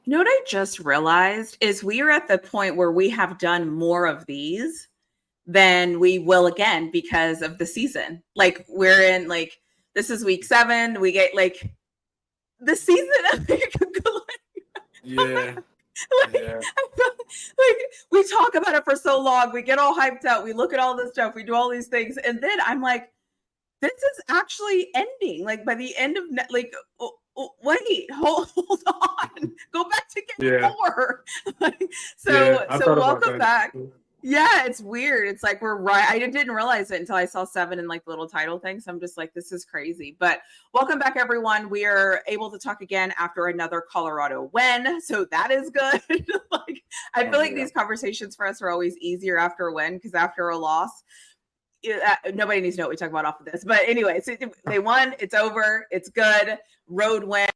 You know what I just realized is we are at the point where we have done more of these than we will again because of the season. Like we're in like this is week 7. We get like the season of Yeah, like, yeah, like we talk about it for so long, we get all hyped out, we look at all this stuff, we do all these things, and then I'm like, this is actually ending. Like by the end of like, wait, hold on, go back to game yeah, 4. Like, yeah. so I thought about welcome that. back. Yeah, it's weird. It's like we're right. I didn't realize it until I saw 7 and like the little title thing. So I'm just like, this is crazy. But welcome back, everyone. We are able to talk again after another Colorado win. So that is good. Like, I feel Oh like yeah, these conversations for us are always easier after a win because after a loss, nobody needs to know what we talk about off of this. But anyway, so they won. It's over. It's good. Road win.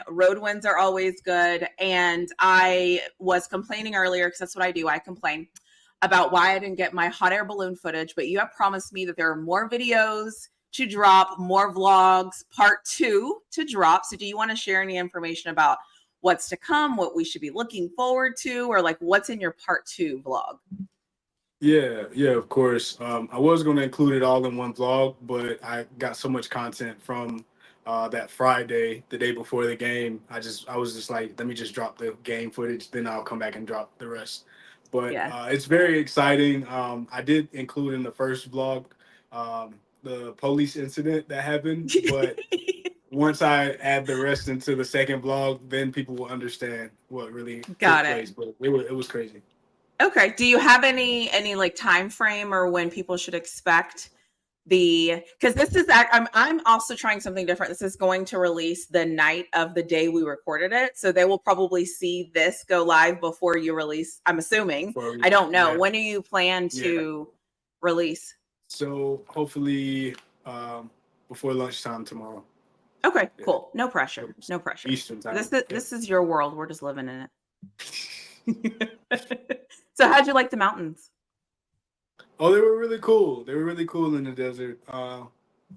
Road wins are always good. And I was complaining earlier because that's what I do. I complain about why I didn't get my hot air balloon footage, but you have promised me that there are more videos to drop, more vlogs, part 2 to drop. So do you want to share any information about what's to come, what we should be looking forward to, or like what's in your part 2 vlog? yeah, yeah. Of course. I was going to include it all in one vlog, but I got so much content from that Friday, the day before the game. I was just like, let me just drop the game footage, then I'll come back and drop the rest. But Yeah. it's very exciting. I did include in the first vlog the police incident that happened, but once I add the rest into the second vlog, then people will understand what really took Got it. place. But it was crazy. Okay. Do you have any like time frame or when people should expect because this is I'm also trying something different. This is going to release the night of the day we recorded it. So they will probably see this go live before you release, I'm assuming. For I don't know. yeah, When do you plan yeah. to release? So hopefully before lunchtime tomorrow. Okay, Yeah, cool. No pressure. No pressure. Eastern time. This is your world. We're just living in it. So how'd you like the mountains? Oh, they were really cool. They were really cool in the desert.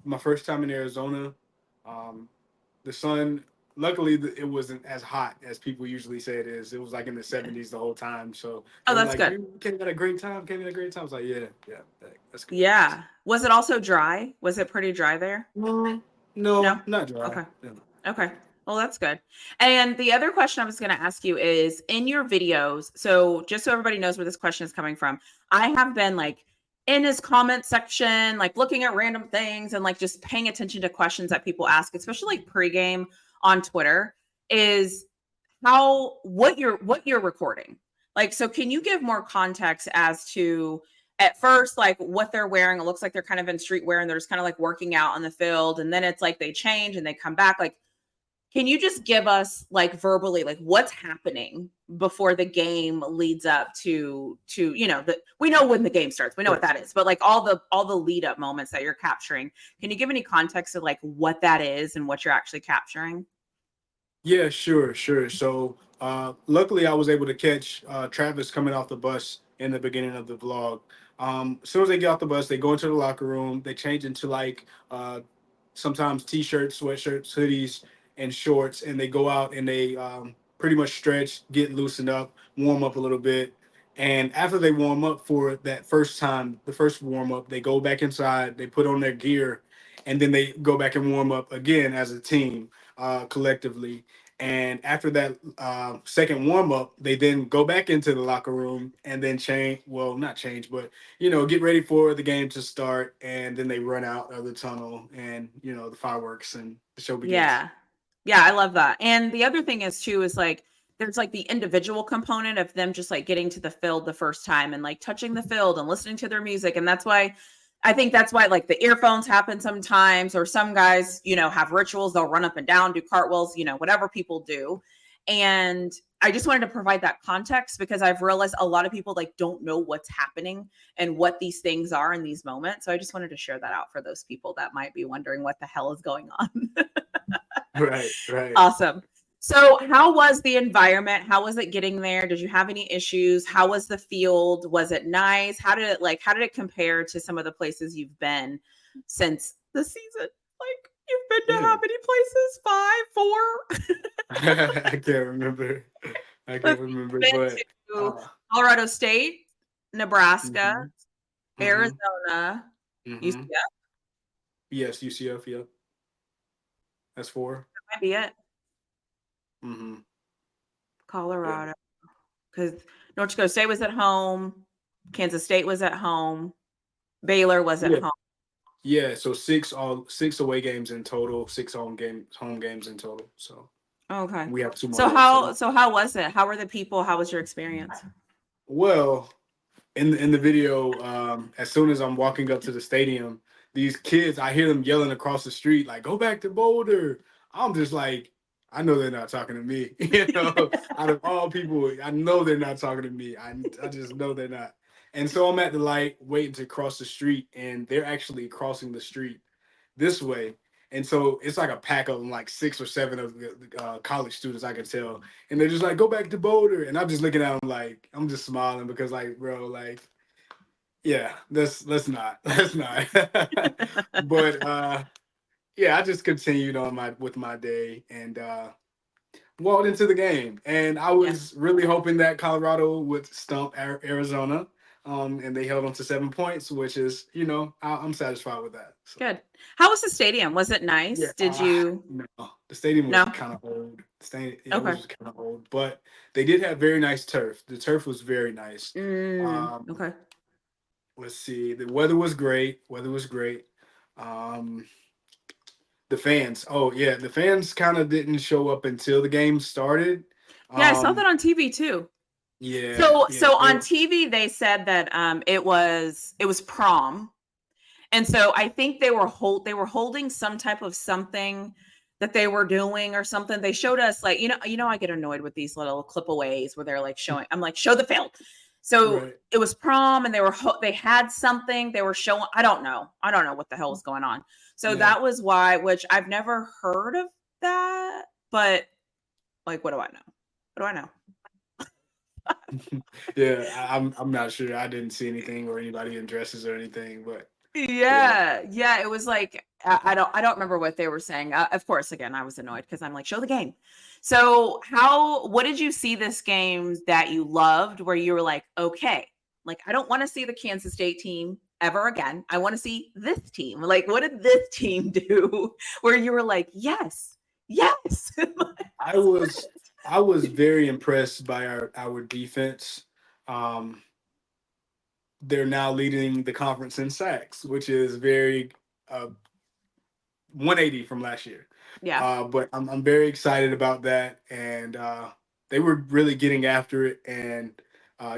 My first time in Arizona. Um, the sun, luckily, it wasn't as hot as people usually say it is. It was like in the Yeah. 70s the whole time. So Oh, they were that's like, good. "You came at a great time. Came at a great time." I was like, "Yeah, yeah, that's good." Yeah. Was it also dry? Was it pretty dry there? No, no, No? not dry. Okay. No. Okay. Well, that's good. And the other question I was going to ask you is in your videos. So, just so everybody knows where this question is coming from, I have been like in his comment section, like looking at random things and like just paying attention to questions that people ask, especially like pregame on Twitter, is what you're recording. Like, so can you give more context as to at first, like what they're wearing? It looks like they're kind of in streetwear and they're just kind of like working out on the field. And then it's like they change and they come back. Like, can you just give us like verbally like what's happening before the game leads up to we know when the game starts. We know what Sure. that is. But like all the lead up moments that you're capturing. Can you give any context of like what that is and what you're actually capturing? Yeah, sure, sure. So, luckily, I was able to catch Travis coming off the bus in the beginning of the vlog. As soon as they get off the bus, they go into the locker room. They change into like sometimes t-shirts, sweatshirts, hoodies, and shorts, and they go out and they pretty much stretch, get loosened up, warm up a little bit. And after they warm up for that first time, the first warm up, they go back inside, they put on their gear, and then they go back and warm up again as a team collectively. And after that second warm up, they then go back into the locker room and then change. Well, not change, but get ready for the game to start. And then they run out of the tunnel, and the fireworks and the show begins. Yeah. Yeah, I love that. And the other thing is too is like there's like the individual component of them just like getting to the field the first time and like touching the field and listening to their music. And that's why I think that's why like the earphones happen sometimes, or some guys, have rituals. They'll run up and down, do cartwheels, whatever people do. And I just wanted to provide that context because I've realized a lot of people like don't know what's happening and what these things are in these moments. So I just wanted to share that out for those people that might be wondering what the hell is going on. Right, right. Awesome. So, how was the environment? How was it getting there? Did you have any issues? How was the field? Was it nice? How did it compare to some of the places you've been since the season? Like, you've been to Yeah. how many places? 5, 4? I can't remember. I can't Let's remember, been but to Colorado State, Nebraska, mhm, mhm, Arizona, mhm. UCF. Yes, UCF. Yep, that's 4. Might be it. Mhm. Yeah. Colorado, because North Dakota State was at home, Kansas State was at home, Baylor was at Yeah. home. Yeah. So 6 away games in total, 6 home games in total. So Okay. we have 2 more So left. So how was it? How were the people? How was your experience? well, in the video, as soon as I'm walking up to the stadium, these kids, I hear them yelling across the street, like, "Go back to Boulder." I'm just like, I know they're not talking to me. Out of all people, I know they're not talking to me. I just know they're not. And so I'm at the light waiting to cross the street, and they're actually crossing the street this way. And so it's like a pack of them, like 6 or 7 of the college students, I could tell. And they're just like, "Go back to Boulder." And I'm just looking at them like, I'm just smiling because, like, bro, like, yeah, let's not. Let's not. But yeah, I just continued on with my day and walked into the game. And I Yeah, was really hoping that Colorado would stump Arizona. And they held on to 7 points, which is, I'm satisfied with that. So. good. How was the stadium? Was it Yeah, nice? Did you? no, the stadium was No. kind of old. Yeah, it Okay. was kind of old, but they did have very nice turf. The turf was very nice. Um, Okay. let's see, the weather was great. Weather was great. Um, the fans, oh yeah, the fans kind of didn't show up until the game started. Yeah, I saw that Um, on TV too. yeah, yeah, So on TV they said that it was prom. And so I think they were holding some type of something that they were doing or something. They showed us like, I get annoyed with these little clipaways where they're like showing, I'm like, show the film. So right, it was prom and they had something they were showing. I don't know. I don't know what the hell was going on. So yeah. that was why, which I've never heard of that, but like, what do I know? What do I know? Yeah, I'm not sure. I didn't see anything or anybody in dresses or anything, but yeah. Yeah, yeah, it was like I don't remember what they were saying. Of course, again, I was annoyed because I'm like, show the game. So, what did you see this game that you loved where you were like, okay, like I don't want to see the Kansas State team ever again. I want to see this team. Like, what did this team do where you were like, yes, yes. I was I was very impressed by our defense. Um, they're now leading the conference in sacks, which is very 180 from last year. Yeah. But I'm very excited about that, and they were really getting after it, and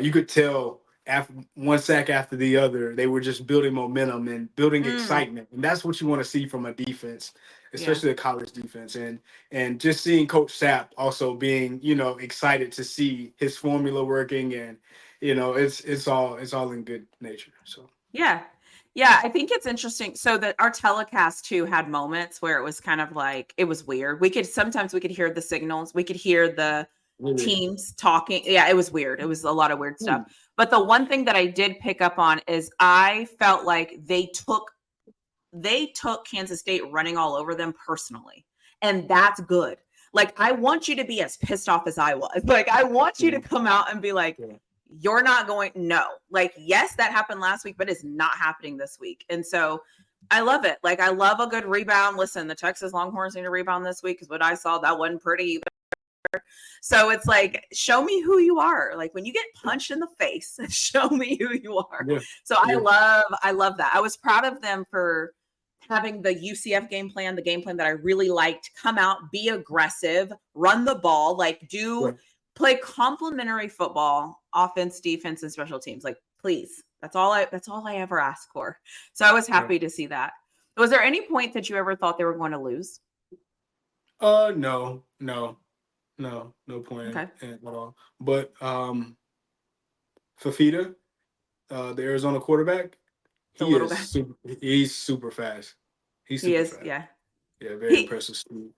you could tell after one sack after the other, they were just building momentum and building Mm, excitement, and that's what you want to see from a defense, yeah. especially a college defense, and just seeing Coach Sapp also being excited to see his formula working, and it's all in good nature. So Yeah. Yeah, I think it's interesting. So that our telecast too had moments where it was kind of like it was weird. We could hear the signals. We could hear the really, teams talking. Yeah, it was weird. It was a lot of weird stuff. hmm, But the one thing that I did pick up on is I felt like they took Kansas State running all over them personally. And that's good. Like I want you to be as pissed off as I was. Like I want you to hmm, come out and be like, yeah, you're not going, no. Like, yes, that happened last week, but it's not happening this week. And so I love it. Like, I love a good rebound. Listen, the Texas Longhorns need a rebound this week because what I saw, that wasn't pretty either. So it's like, show me who you are. Like when you get punched in the face, show me who you are. yeah, So yeah, I love that. I was proud of them for having the UCF game plan, the game plan that I really liked, come out, be aggressive, run the ball, like yeah, play complementary football, offense, defense, and special teams. Like, please. That's all I ever ask for. So I was yeah. happy to see that. Was there any point that you ever thought they were going to lose? No, no, no, no point Okay. at all. But Fafita, the Arizona quarterback, The he little is guy. super. He's super fast. He's He super is, fast. yeah. Yeah, very He impressive speed.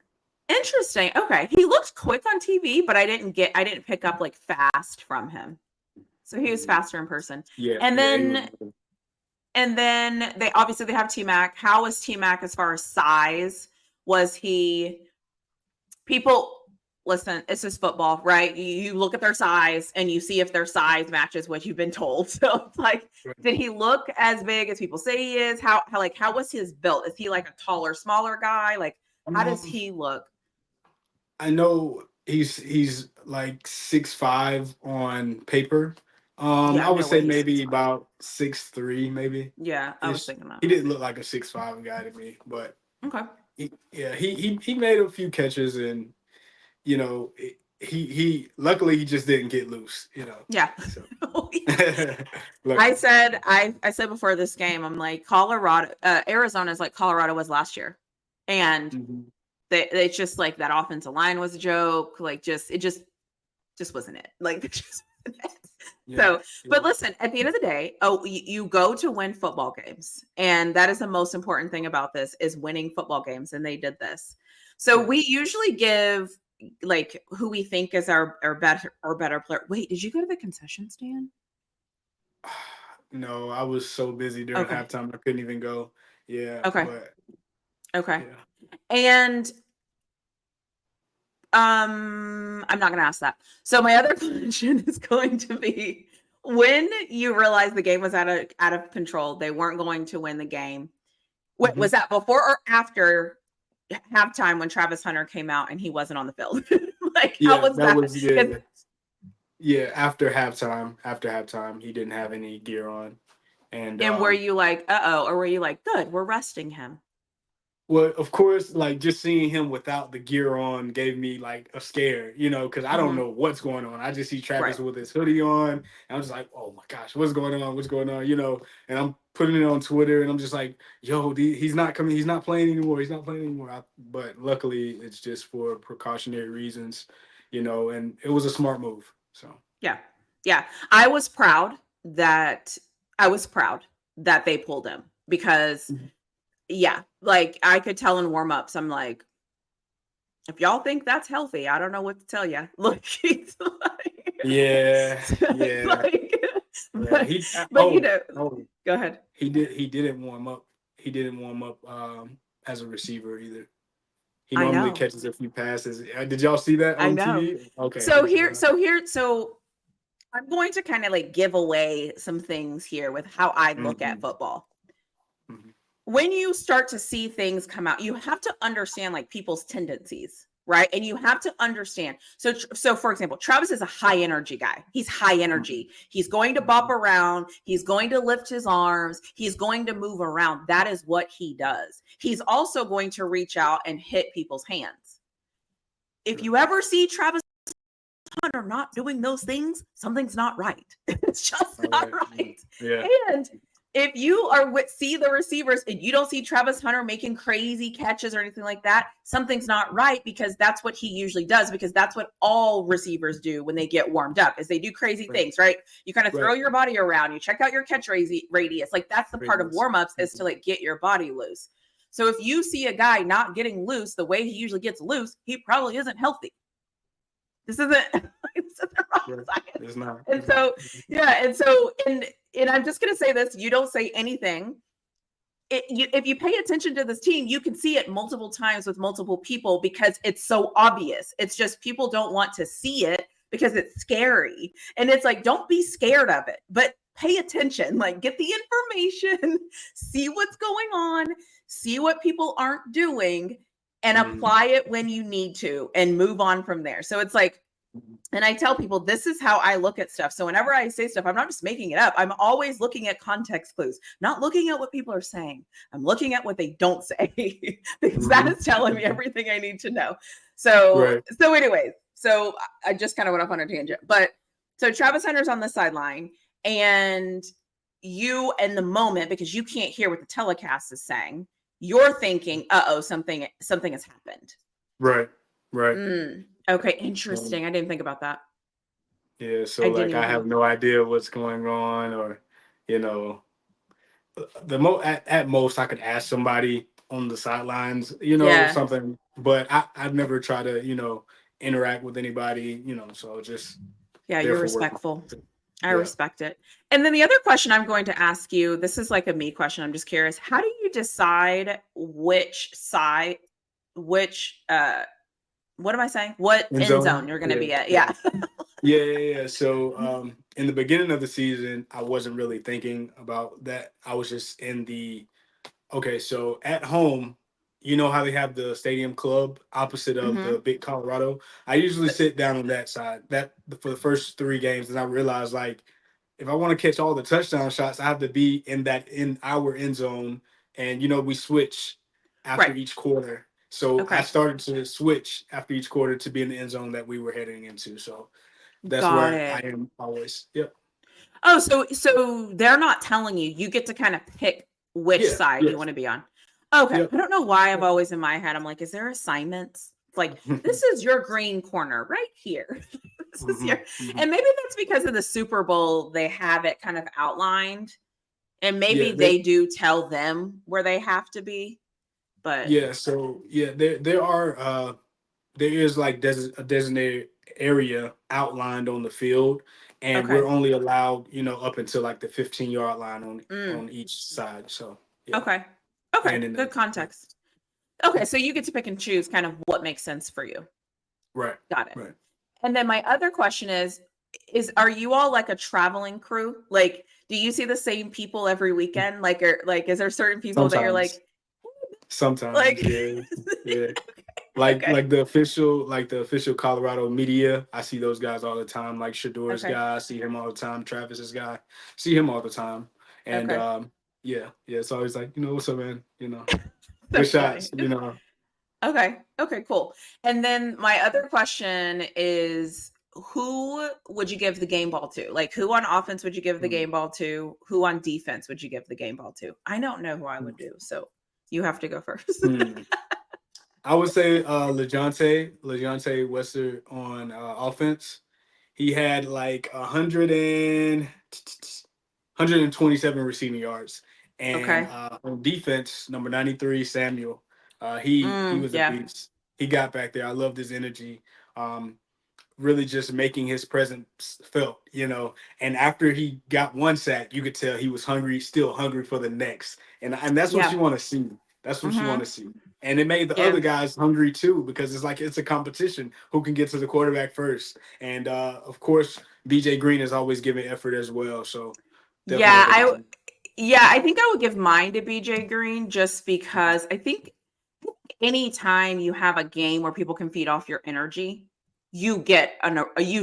Interesting. Okay. He looked quick on TV, but I didn't pick up like fast from him. So he was Mhm. faster in person. Yeah, And yeah, he was. then they have T-Mac. How was T-Mac as far as size? Was he people listen, it's just football, right? You look at their size and you see if their size matches what you've been told. So it's like, did he look as big as people say he is? How was his build? Is he like a taller, smaller guy? Like, how does he look? I know he's like 6'5" on paper. Yeah, I would no way say he's maybe 6'5". about 6'3", maybe. Yeah, I was thinking that. He didn't look like a 6'5" guy to me, but Okay. he made a few catches, and you know he luckily he just didn't get loose, you know. Yeah. So I luckily. said I said before this game, I'm like, Arizona is like Colorado was last year. And Mhm. it's just like that offensive line was a joke. Like it just wasn't it. Like it just wasn't it. Yeah, So, but yeah, listen, at the end of the day, you go to win football games. And that is the most important thing about this is winning football games. And they did this. So yeah. we usually give like who we think is our better player. Wait, did you go to the concession stand? No, I was so busy during Okay. halftime I couldn't even go. Yeah, Okay. but Okay. yeah. And I'm not going to ask that. So my other question is going to be when you realized the game was out of control, they weren't going to win the game. What Mhm. was that before or after halftime when Travis Hunter came out and he wasn't on the field? Like how Yeah, was that that? was yeah, after halftime. After halftime, he didn't have any gear on. And And were you like, uh-oh, or were you like, good, we're resting him? well, of course, like just seeing him without the gear on gave me like a scare, you know, because I don't Hmm. know what's going on. I just see Right. Travis with his hoodie on, and I'm just like, oh my gosh, what's going on? What's going on? You know, and I'm putting it on Twitter, and I'm just like, yo, he's not coming, he's not playing anymore, he's not playing anymore. But luckily, it's just for precautionary reasons, you know, and it was a smart move. So Yeah. Yeah. I was proud that they pulled him because Mhm. yeah, like I could tell in warm-ups, I'm like, if y'all think that's healthy, I don't know what to tell you. Look, it's like, Yeah, it's yeah, like yeah. but go ahead. He didn't warm up. He didn't warm up as a receiver either. He I normally know. catches a few passes. Did y'all see that I on know. TV? Okay. So I'm going to kind of like give away some things here with how I look at Mhm, football. mhm, When you start to see things come out, you have to understand like people's tendencies, right? And you have to understand. So for example, Travis is a high energy guy. He's high mhm, energy. He's going to bop mhm. around. He's going to lift his arms. He's going to move around. That is what he does. He's also going to reach out and hit people's hands. If Sure. you ever see Travis Hunter not doing those things, something's not right. It's just All not right. right. Yeah. And if you are see the receivers and you don't see Travis Hunter making crazy catches or anything like that, something's not right because that's what he usually does because that's what all receivers do when they get warmed up is they do crazy Right. things, right? You kind of throw Right. your body around, you check out your catch radius. Like that's the part of Radius. warm-ups is to Mhm. like get your body loose. So if you see a guy not getting loose the way he usually gets loose, he probably isn't healthy. This isn't this isn't rocket Right. science. It's not. And It's not. so, yeah, and I'm just gonna say this: you don't say anything. If you pay attention to this team, you can see it multiple times with multiple people because it's so obvious. It's just people don't want to see it because it's scary, and it's like don't be scared of it, but pay attention. Like get the information, see what's going on, see what people aren't doing, and Mhm, apply it when you need to, and move on from there. So it's like mhm. and I tell people this is how I look at stuff. So whenever I say stuff, I'm not just making it up. I'm always looking at context clues, not looking at what people are saying. I'm looking at what they don't say because that Mhm. is telling me everything I need to know. So, Right. so anyways, so I just kind of went off on a tangent, but so Travis Hunter's on the sideline and you in the moment, because you can't hear what the telecast is saying, you're thinking, uh-oh, something has happened. Right. Right. Okay, Um, interesting. I didn't think about that. yeah. I So didn't like even I think have about no idea what's going on, or you know, at most I could ask somebody on the sidelines, you know, yeah. something, but I've never tried to, you know, interact with anybody, you know, so just Yeah, there you're for work. respectful. I Yeah. respect it. And then the other question I'm going to ask you, this is like a me question. I'm just curious. How do you decide which what am I saying? What End end zone. zone you're going to Yeah, be at? yeah. Yeah. Yeah. So in the beginning of the season, I wasn't really thinking about that. I was just in the okay, so at home, you know how they have the stadium club opposite of hmm the big Colorado? I usually sit down on that side that for the first 3 games, and I realized like if I want to catch all the touchdown shots, I have to be in our end zone, and we switch after Right. each quarter. So I Okay. started to switch after each quarter to be in the end zone that we were heading into. So that's Got where I it. am always. Yep. Oh, so they're not telling you. You get to kind of pick which Yeah. side you Yes. want to be on. Okay. Yep. I don't know why I've Yep. always in my head, I'm like, is there assignments? It's like, this is your green corner right here. This is your, hmm hmm and maybe that's because of the Super Bowl, they have it kind of outlined. And maybe Yeah. they do tell them where they have to be, but Yeah, so yeah, there is like a designated area outlined on the field, and okay. we're only allowed, up until like the 15-yard line Mm, on each side. So yeah, okay. Okay. and in Good the yeah. context. Okay. So you get to pick and choose kind of what makes sense for you. Right, Got it. right. And then my other question is are you all like a traveling crew? Like, do you see the same people every weekend? Like, or like, is there certain people that you're Sometimes, sometimes, like, yeah, yeah. Like okay, the official Colorado media, I see those guys all the time. Like Shador's okay, guy, I see him all the time. Travis's guy, see him all the time. And okay. yeah, it's always like, what's up, man? Good That's funny. shots. Okay. Okay, cool. And then my other question is who would you give the game ball to? Like who on offense would you give the Mm. game ball to? Who on defense would you give the game ball to? I don't know who I would do. So you have to go first. Hmm. I would say LeJontay Wester on offense. He had like 127 receiving yards, and Okay. on defense, number 93 Samuel. He was a Yeah. beast. He got back there. I loved his energy. Um, really just making his presence felt. And after he got one sack, you could tell he was hungry, still hungry for the next. And that's what Yeah. you want to see. That's what you want Mhm. to see. And it made the Yeah. other guys hungry too, because it's like it's a competition who can get to the quarterback first. And of course, BJ Green is always giving effort as well. So definitely Yeah, had to give him. I think I would give mine to BJ Green just because I think anytime you have a game where people can feed off your energy, you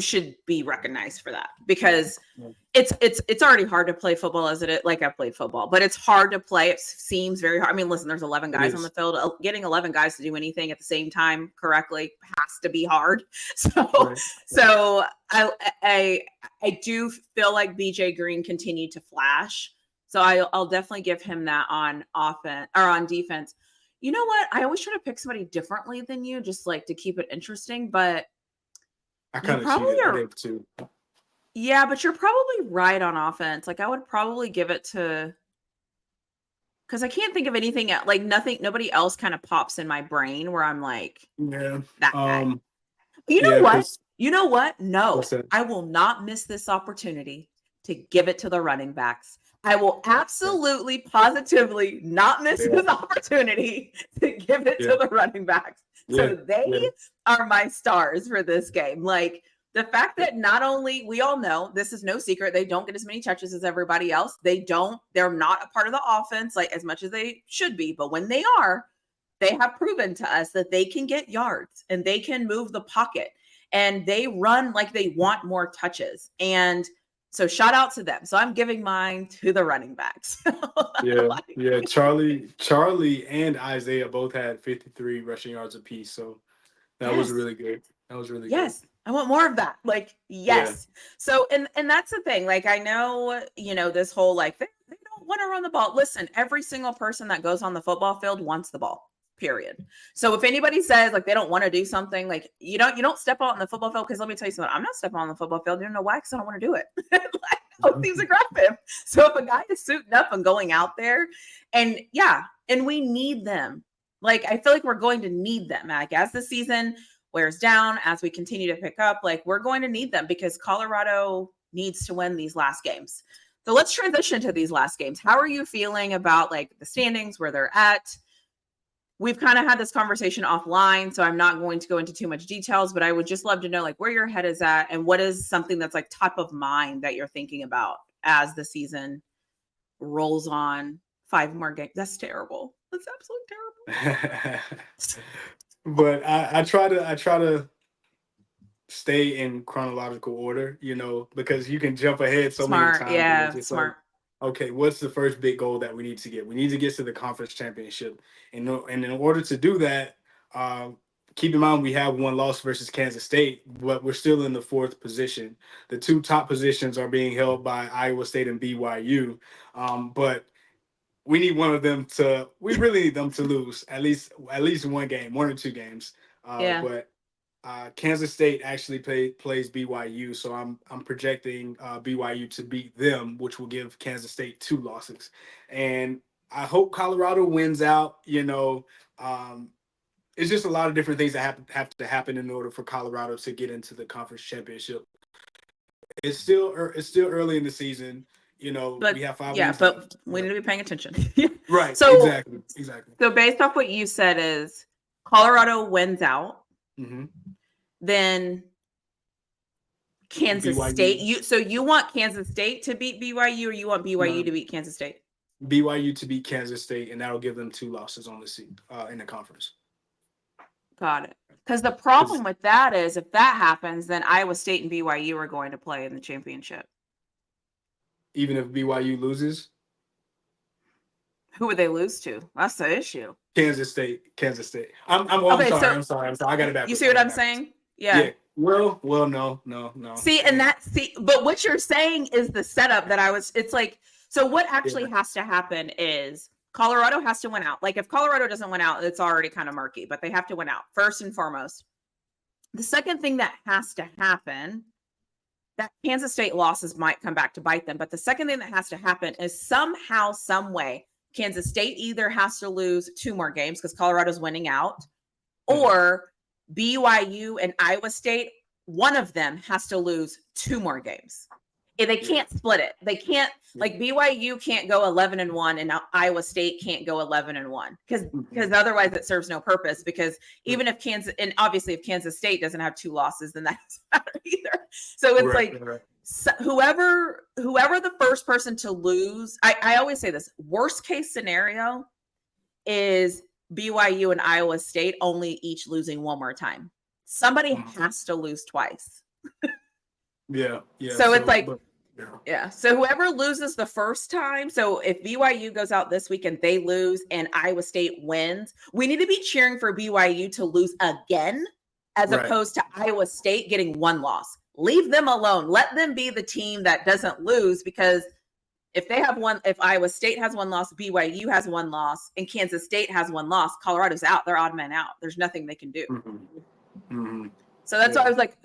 should be recognized for that Yeah. because Yeah. it's already hard to play football as it is. Like I played football, but it's hard to play. It seems very hard. I mean, listen, there's 11 It guys on the is. field. Getting 11 guys to do anything at the same time correctly has to be hard. So, Right. Right. so I I do feel like BJ Green continued to flash. So I'll definitely give him that on offense or on defense. You know what? I always try to pick somebody differently than you, just like to keep it interesting. But I you kind of probably cheated. I are did too. yeah, but you're probably right on offense. Like I would probably give it to because I can't think of anything like nothing, nobody else kind of pops in my brain where I'm like, Yeah. that guy. Um. You know Yeah. what? Because You know what? what's No, that? I will not miss this opportunity to give it to the running backs. I will Yeah. absolutely, positively not miss Yeah. this opportunity to give it Yeah. to the running backs. Yeah. So they Yeah. are my stars for this game. Like the fact that not only we all know this is no secret, they don't get as many touches as everybody else. They're not a part of the offense like as much as they should be. But when they are, they have proven to us that they can get yards and they can move the pocket and they run like they want more touches. And so shout out to them. So I'm giving mine to the running backs. Yeah, Like, yeah. Charlie, and Isaiah both had 53 rushing yards apiece. So that was yes, really good. That was really good. yes. I want more of that. Like, Yeah. yes. So and that's the thing. Like I know, this whole like they don't want to run the ball. Listen, every single person that goes on the football field wants the ball. Period. So if anybody says like they don't want to do something, like you don't step out on the football field because let me tell you something, I'm not stepping on the football field. You know why? Because I don't want to do it. Like, no, it seems aggressive. So if a guy is suiting up and going out there, and we need them. Like I feel like we're going to need them. Like as the season wears down, as we continue to pick up, like we're going to need them because Colorado needs to win these last games. So let's transition to these last games. How are you feeling about like the standings, where they're at? we've kind of had this conversation offline, so I'm not going to go into too much details, but I would just love to know like where your head is at and what is something that's like top of mind that you're thinking about as the season rolls on. 5 more games. That's terrible. That's absolutely terrible. But I try to stay in chronological order, because you can jump ahead so many Smart. times. And it's Yeah, just like, smart. okay, what's the first big goal that we need to get? We need to get to the conference championship. And in order to do that, keep in mind we have one loss versus Kansas State, but we're still in the 4th position. The 2 top positions are being held by Iowa State and BYU. But we need we really need them to lose at least one game, 1 or 2 games. Yeah. But Kansas State actually plays BYU, so I'm projecting BYU to beat them, which will give Kansas State 2 losses. And I hope Colorado wins out. It's just a lot of different things that have to happen in order for Colorado to get into the conference championship. It's still early in the season. But we have 5 yeah, weeks but left. we need to be paying attention. Right. So Exactly. So based off what you said is Colorado wins out, Mm-hmm. then Kansas BYU. State. So you want Kansas State to beat BYU, or you want BYU to beat Kansas State? BYU to beat Kansas State, and that'll give them 2 losses on the season in the conference. Got it. Because the problem with that is if that happens, then Iowa State and BYU are going to play in the championship. Even if BYU loses? Who would they lose to? That's the issue. Kansas State. I'm sorry. I got it back. You see what I'm saying? Yeah. Well, no. See, but what you're saying is the setup it's like, so what actually has to happen is Colorado has to win out. Like if Colorado doesn't win out, it's already kind of murky, but they have to win out first and foremost. The second thing that has to happen, that Kansas State losses might come back to bite them, but the second thing that has to happen is somehow, some way, Kansas State either has to lose 2 more games because Colorado's winning out, or BYU and Iowa State, one of them has to lose 2 more games. They can't split it. They can't, like BYU can't go 11-1 and Iowa State can't go 11-1 because otherwise it serves no purpose, because even if Kansas State doesn't have 2 losses, then that doesn't matter either. So it's so whoever the first person to lose, I always say this, worst case scenario is BYU and Iowa State only each losing 1 more time. Somebody has to lose twice. So it's like, so whoever loses the first time, so if BYU goes out this week and they lose and Iowa State wins, we need to be cheering for BYU to lose again, as opposed to Iowa State getting 1 loss. Leave them alone. Let them be the team that doesn't lose, because if Iowa State has 1 loss, BYU has 1 loss, and Kansas State has 1 loss, Colorado's out. They're odd men out. There's nothing they can do. So that's why I was like,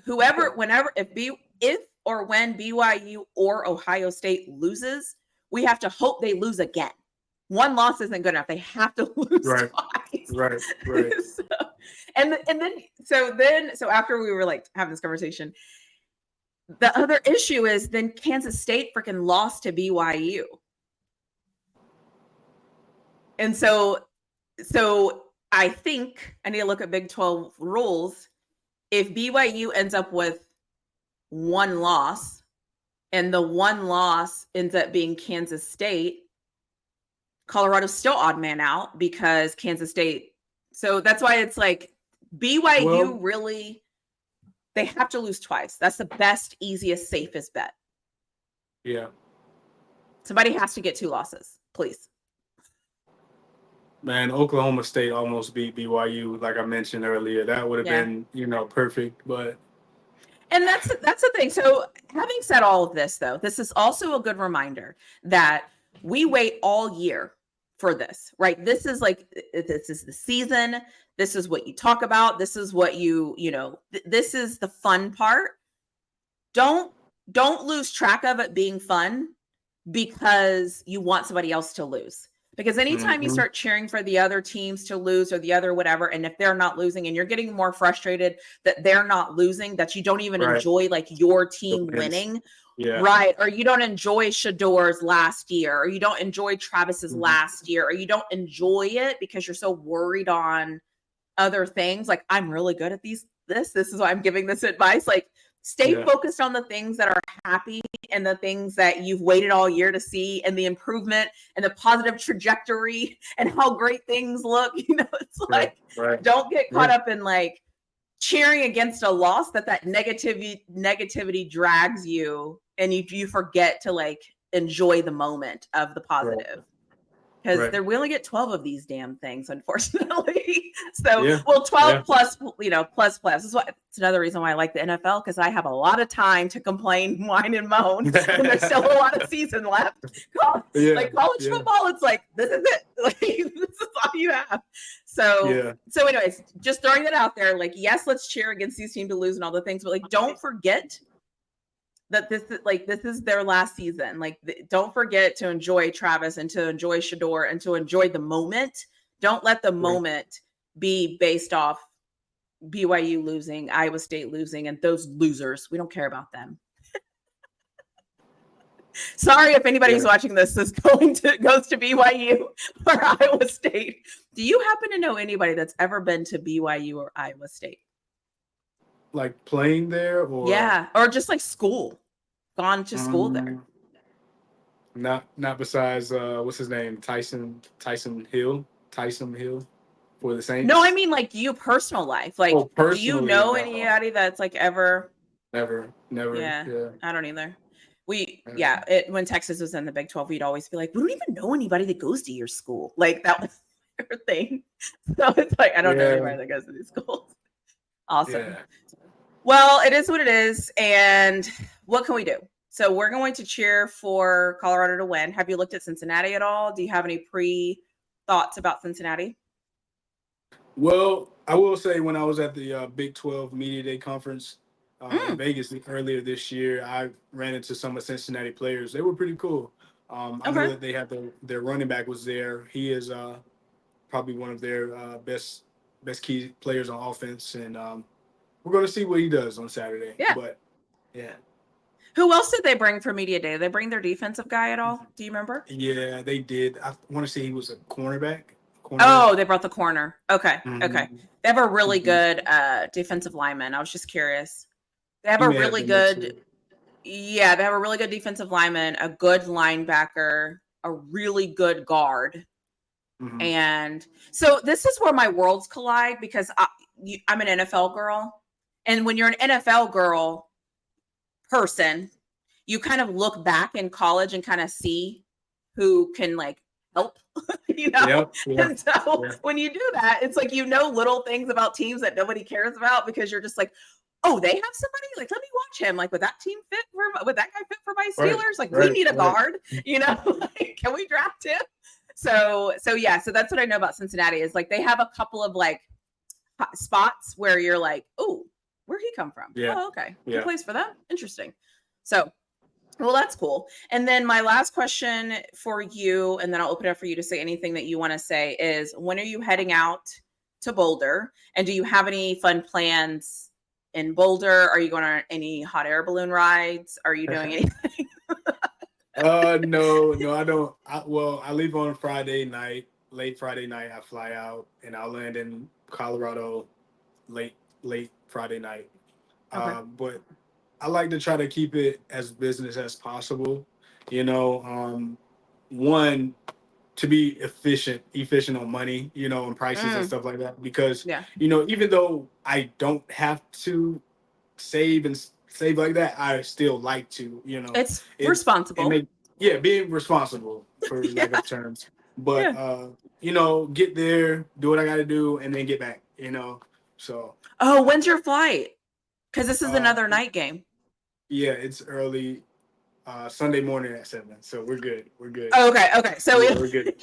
if or when BYU or Ohio State loses, we have to hope they lose again. 1 loss isn't good enough. They have to lose twice. Right. So after we were like having this conversation, the other issue is then Kansas State freaking lost to BYU. And so I think I need to look at Big 12 rules. If BYU ends up with 1 loss and the 1 loss ends up being Kansas State, Colorado's still odd man out because Kansas State. So that's why it's like BYU really, they have to lose twice. That's the best, easiest, safest bet. Yeah. Somebody has to get 2 losses, please. Man, Oklahoma State almost beat BYU, like I mentioned earlier. That would have been, perfect, but. And that's the thing. So having said all of this, though, this is also a good reminder that we wait all year for this, right? This is the season. This is what you talk about. This is what this is the fun part. Don't lose track of it being fun because you want somebody else to lose. Because anytime you start cheering for the other teams to lose or the other whatever, and if they're not losing and you're getting more frustrated that they're not losing, that you don't even enjoy like your team winning, Yeah. Right. Or you don't enjoy Shador's last year, or you don't enjoy Travis's last year, or you don't enjoy it because you're so worried on other things. Like, I'm really good at this is why I'm giving this advice. Like, stay focused on the things that are happy and the things that you've waited all year to see, and the improvement and the positive trajectory and how great things look. It's like, don't get caught up in like cheering against a loss that negativity drags you, and you forget to like enjoy the moment of the positive. Because we only get 12 of these damn things, unfortunately. So, 12 plus, plus. This is it's another reason why I like the NFL, because I have a lot of time to complain, whine, and moan, and there's still a lot of season left. Like college football, it's like, this is it. Like, this is all you have. So anyways, just throwing that out there. Like, yes, let's cheer against these teams to lose and all the things, but like, don't forget that this is their last season. Like, don't forget to enjoy Travis and to enjoy Shador and to enjoy the moment. Don't let the moment be based off BYU losing, Iowa State losing, and those losers. We don't care about them. Sorry if anybody's watching this goes to BYU or Iowa State. Do you happen to know anybody that's ever been to BYU or Iowa State? Like playing there, or or just like school, gone to school there. Not besides what's his name, Tyson Hill for the Saints. No, I mean like you personal life. Like, do you know anybody that's like ever? Never. Yeah. I don't either. When Texas was in the Big 12, we'd always be like, we don't even know anybody that goes to your school. Like, that was their thing. So it's like, I don't know anybody that goes to these schools. Awesome. Yeah. Well, it is what it is. And what can we do? So we're going to cheer for Colorado to win. Have you looked at Cincinnati at all? Do you have any pre-thoughts about Cincinnati? Well, I will say, when I was at the Big 12 Media Day Conference in Vegas earlier this year, I ran into some of Cincinnati players. They were pretty cool. I know that they have their running back was there. He is probably one of their best key players on offense, and we're going to see what he does on Saturday. Yeah. But, Who else did they bring for Media Day? Did they bring their defensive guy at all? Do you remember? Yeah, they did. I want to say he was a cornerback. Oh, they brought the corner. Okay. Okay. They have a really good defensive lineman. I was just curious. They have a really good defensive lineman, a good linebacker, a really good guard. And so this is where my worlds collide, because I'm an NFL girl. And when you're an NFL girl person, you kind of look back in college and kind of see who can like help, And so when you do that, it's like, little things about teams that nobody cares about, because you're just like, oh, they have somebody, like, let me watch him. Like, would that guy fit for my Steelers? Like, we need a guard, like, can we draft him? So that's what I know about Cincinnati, is like, they have a couple of like spots where you're like, oh, where'd he come from? Oh, okay. He plays for them. Interesting. So, well, that's cool. And then my last question for you, and then I'll open it up for you to say anything that you want to say, is when are you heading out to Boulder? And do you have any fun plans in Boulder? Are you going on any hot air balloon rides? Are you doing anything? No, I don't. I leave on Friday night, late Friday night. I fly out, and I'll land in Colorado late Friday night. Okay. But I like to try to keep it as business as possible. One, to be efficient on money, and prices and stuff like that. Because, even though I don't have to save like that, I still like to, It's responsible. Being responsible, for lack of terms. But, get there, do what I got to do, and then get back, so. Oh, when's your flight? Because this is another night game. Yeah, it's early Sunday morning at 7. So we're good. Oh, okay. So we're good.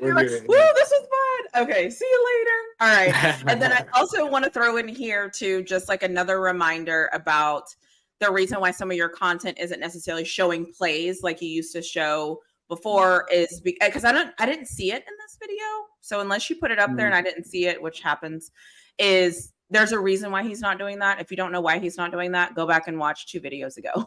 We're good. Woo, this was fun. Okay, see you later. All right. And then I also want to throw in here too, just like another reminder about the reason why some of your content isn't necessarily showing plays like you used to show before, is because I didn't see it in this video. So unless you put it up there and I didn't see it, which happens, is there's a reason why he's not doing that. If you don't know why he's not doing that, go back and watch 2 videos ago.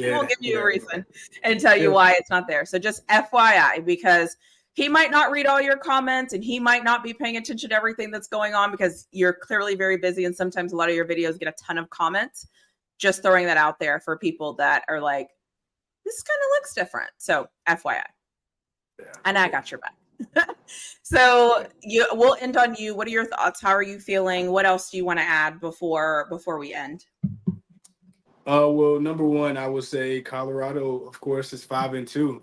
He will Yeah, give you a yeah, reason and tell you yeah. why it's not there. So just FYI, because he might not read all your comments and he might not be paying attention to everything that's going on because you're clearly very busy and sometimes a lot of your videos get a ton of comments. Just throwing that out there for people that are like, this kind of looks different. So FYI. Yeah. And I got your back. So we'll end on you. What are your thoughts? How are you feeling? What else do you want to add before we end? Well, number one, I would say Colorado, of course, is 5-2.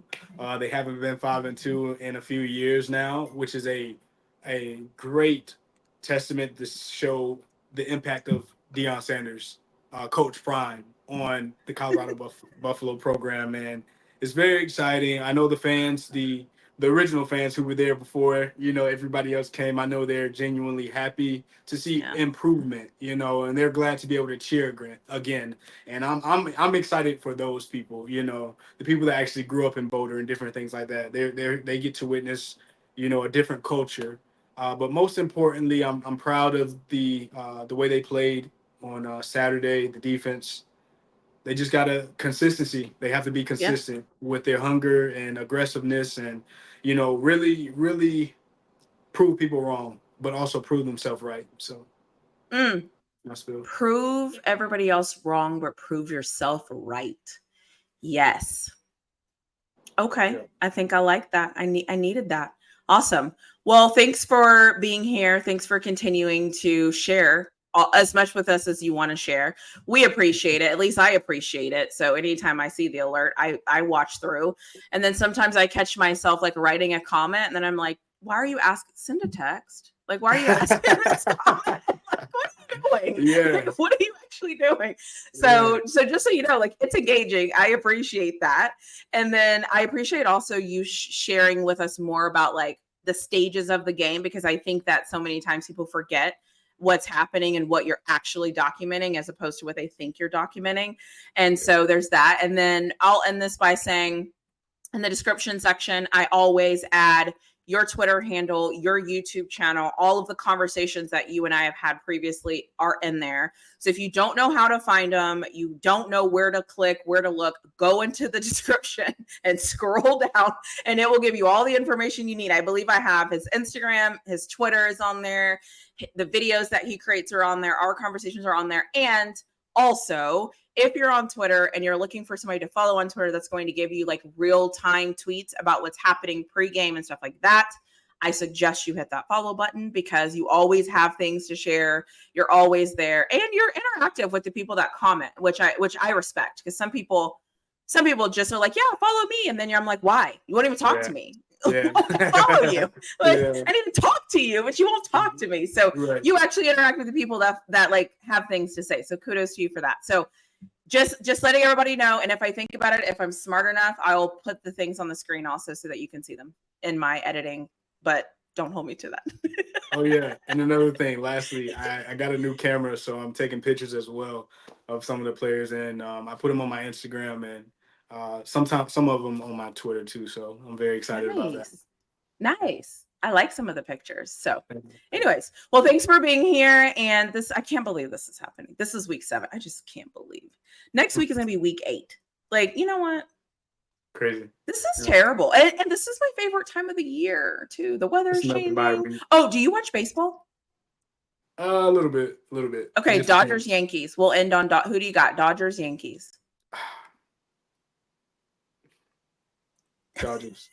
They haven't been 5-2 in a few years now, which is a great testament to show the impact of Deion Sanders, Coach Prime, on the Colorado Buffalo program, and it's very exciting. I know the fans, the original fans who were there before, everybody else came. I know they're genuinely happy to see improvement, and they're glad to be able to cheer again. And I'm excited for those people, the people that actually grew up in Boulder and different things like that. They get to witness, a different culture. But most importantly, I'm proud of the way they played on Saturday. The defense, they just gotta consistency. They have to be consistent with their hunger and aggressiveness, and really, really prove people wrong, but also prove themselves right. So prove everybody else wrong, but prove yourself right. Yes. Okay. Yeah. I think I like that. I needed that. Awesome. Well, thanks for being here. Thanks for continuing to share as much with us as you want to share. We appreciate it. At least I appreciate it. So anytime I see the alert, I watch through. And then sometimes I catch myself like writing a comment and then I'm like, why are you asking? Send a text. Like, why are you asking this comment? Like, what are you doing? Yeah. Like, what are you actually doing? So just so you know, like, it's engaging. I appreciate that. And then I appreciate also you sharing with us more about like the stages of the game, because I think that so many times people forget what's happening and what you're actually documenting as opposed to what they think you're documenting. And so there's that. And then I'll end this by saying in the description section, I always add your Twitter handle, your YouTube channel, all of the conversations that you and I have had previously are in there. So if you don't know how to find them, you don't know where to click, where to look, go into the description and scroll down and it will give you all the information you need. I believe I have his Instagram, his Twitter is on there. The videos that he creates are on there. Our conversations are on there. And also, if you're on Twitter and you're looking for somebody to follow on Twitter that's going to give you like real-time tweets about what's happening pregame and stuff like that, I suggest you hit that follow button because you always have things to share. You're always there and you're interactive with the people that comment, which I respect, because some people just are like, yeah, follow me. And then I'm like, why? You won't even talk to me. Yeah. Follow you. Like, I need to talk to you, but you won't talk to me. So you actually interact with the people that like have things to say. So kudos to you for that. So just letting everybody know. And if I think about it, if I'm smart enough, I'll put the things on the screen also so that you can see them in my editing, but don't hold me to that. Oh yeah. And another thing, lastly, I got a new camera, so I'm taking pictures as well of some of the players, and I put them on my Instagram and sometimes some of them on my Twitter too. So I'm very excited about that. Nice. I like some of the pictures. So anyways, well, thanks for being here. And I can't believe this is happening. This is week 7. I just can't believe. Next week is going to be week 8. Like, you know what? Crazy. This is terrible. And this is my favorite time of the year too. The weather's changing. Oh, do you watch baseball? A little bit. Okay, Dodgers, Yankees. We'll end on who do you got? Dodgers, Yankees. Dodgers.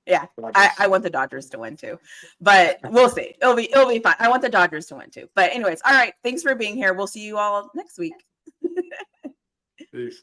Yeah, I want the Dodgers to win too, but we'll see. It'll be fun. I want the Dodgers to win too. But anyways, all right. Thanks for being here. We'll see you all next week. Peace.